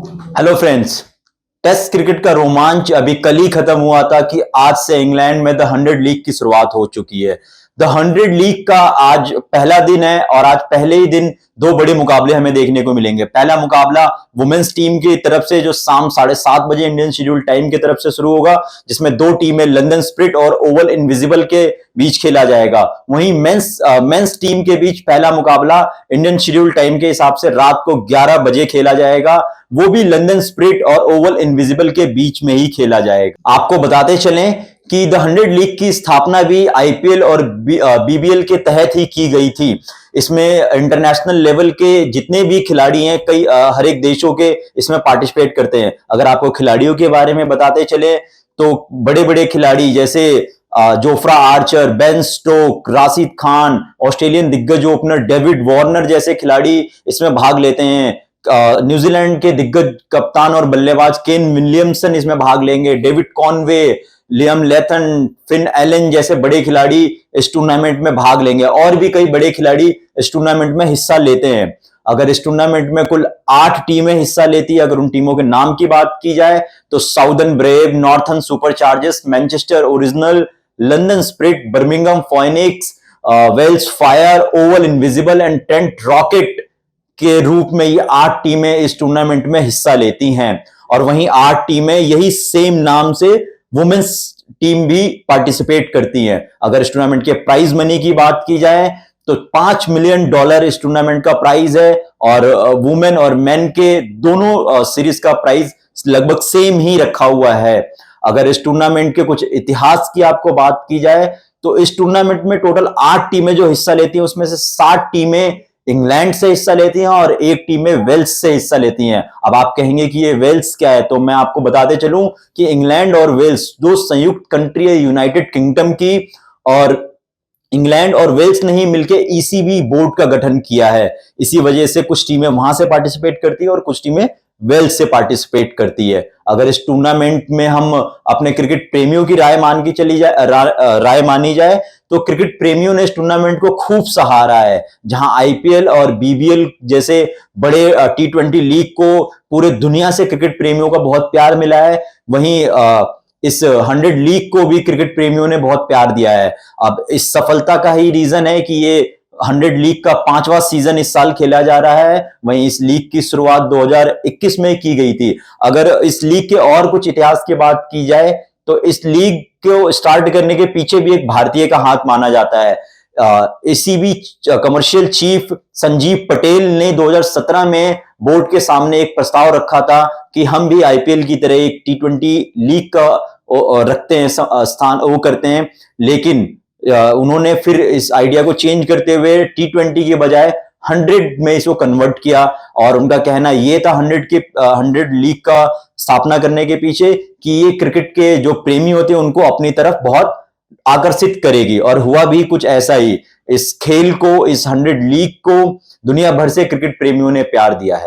Hello friends. Test cricket का रोमांच अभी कल ही खत्म हुआ था कि आज से इंग्लैंड में द 100 लीग की शुरुआत हो चुकी है। द 100 लीग का आज पहला दिन है और आज पहले ही दिन दो बड़े मुकाबले हमें देखने को मिलेंगे। पहला मुकाबला वुमेन्स टीम की तरफ से जो शाम 7:30 बजे इंडियन शेड्यूल टाइम की तरफ से शुरू होगा, जिसमें दो टीमें लंदन स्प्रिट और ओवल इनविजिबल के बीच खेला जाएगा। वहीं मेंस टीम के बीच पहला मुकाबला इंडियन शेड्यूल टाइम के हिसाब से रात को 11 बजे खेला जाएगा, वो भी लंदन स्प्रिट और ओवल इनविजिबल के बीच में ही खेला जाएगा। आपको बताते चलें कि द 100 लीग की स्थापना भी आईपीएल और बीबीएल के तहत ही की गई थी। इसमें इंटरनेशनल लेवल के जितने भी खिलाड़ी हैं, कई हर एक देशों के इसमें पार्टिसिपेट करते हैं। अगर आपको खिलाड़ियों के बारे में बताते चले तो बड़े बड़े खिलाड़ी जैसे Jofra Archer, Ben Stoke, Rashid Khan, Australian दिग्गज ओपनर डेविड वार्नर जैसे खिलाड़ी इसमें भाग लेते हैं। न्यूजीलैंड के दिग्गज कप्तान और बल्लेबाज केन विलियमसन इसमें भाग लेंगे। डेविड कॉनवे, लियम लेथन, फिन एलन जैसे बड़े खिलाड़ी इस टूर्नामेंट में भाग लेंगे और भी कई बड़े खिलाड़ी इस टूर्नामेंट में हिस्सा लेते हैं। अगर इस टूर्नामेंट में कुल 8 टीमें हिस्सा लेती है, अगर उन टीमों के नाम की बात की जाए तो Southern Brave, Northern Superchargers, Manchester Original, London Spirit, Birmingham Phoenix, Welsh Fire, Oval invisible and Trent Rocket के रूप में ये 8 टीमें इस टूर्नामेंट में हिस्सा लेती हैं। और वहीं 8 टीमें यही सेम नाम से वुमेन्स टीम भी पार्टिसिपेट करती हैं। अगर इस टूर्नामेंट के प्राइज मनी की बात की जाए तो $5 मिलियन इस टूर्नामेंट का प्राइज है और वुमेन और मेन के दोनों सीरीज का प्राइज लगभग सेम ही रखा हुआ है। अगर इस टूर्नामेंट के कुछ इतिहास की आपको बात की जाए तो इस टूर्नामेंट में टोटल 8 टीमें जो हिस्सा लेती हैं, उसमें से 7 टीमें इंग्लैंड से हिस्सा लेती हैं और एक टीम में वेल्स से हिस्सा लेती हैं। अब आप कहेंगे कि ये वेल्स क्या है, तो मैं आपको बताते चलूं कि इंग्लैंड और वेल्स दो संयुक्त कंट्री है यूनाइटेड किंगडम की, और इंग्लैंड और वेल्स ने ही मिलकर ईसीबी बोर्ड का गठन किया है। इसी वजह से कुछ टीमें वहां से पार्टिसिपेट करती है और कुछ टीमें वेल्स से पार्टिसिपेट करती है। अगर इस टूर्नामेंट में हम अपने क्रिकेट प्रेमियों की राय राय मानी जाए तो क्रिकेट प्रेमियों ने इस टूर्नामेंट को खूब सहारा है। जहां आईपीएल और बीबीएल जैसे बड़े T20 लीग को पूरे दुनिया से क्रिकेट प्रेमियों का बहुत प्यार मिला है, वहीं इस 100 लीग को भी क्रिकेट प्रेमियों ने बहुत प्यार दिया है। अब इस सफलता का ही रीजन है कि ये 100 लीग का 5वां सीजन इस साल खेला जा रहा है। वहीं इस लीग की शुरुआत 2021 में की गई थी। अगर इस लीग के और कुछ इतिहास की बात की जाए तो इस लीग को स्टार्ट करने के पीछे भी एक भारतीय का हाथ माना जाता है। ACB commercial chief Sanjeev Patel ने 2017 में बोर्ड के सामने एक प्रस्ताव रखा था कि हम भी आईपीएल की तरह एक T20 लीग का रखते हैं, स्थान वो करते हैं। लेकिन उन्होंने फिर इस आइडिया को चेंज करते हुए T20 के बजाय 100 में इसको कन्वर्ट किया। और उनका कहना ये था 100 लीग का स्थापना करने के पीछे कि ये क्रिकेट के जो प्रेमी होते हैं उनको अपनी तरफ बहुत आकर्षित करेगी, और हुआ भी कुछ ऐसा ही। इस खेल को, इस 100 लीग को दुनिया भर से क्रिकेट प्रेमियों ने प्यार दिया है।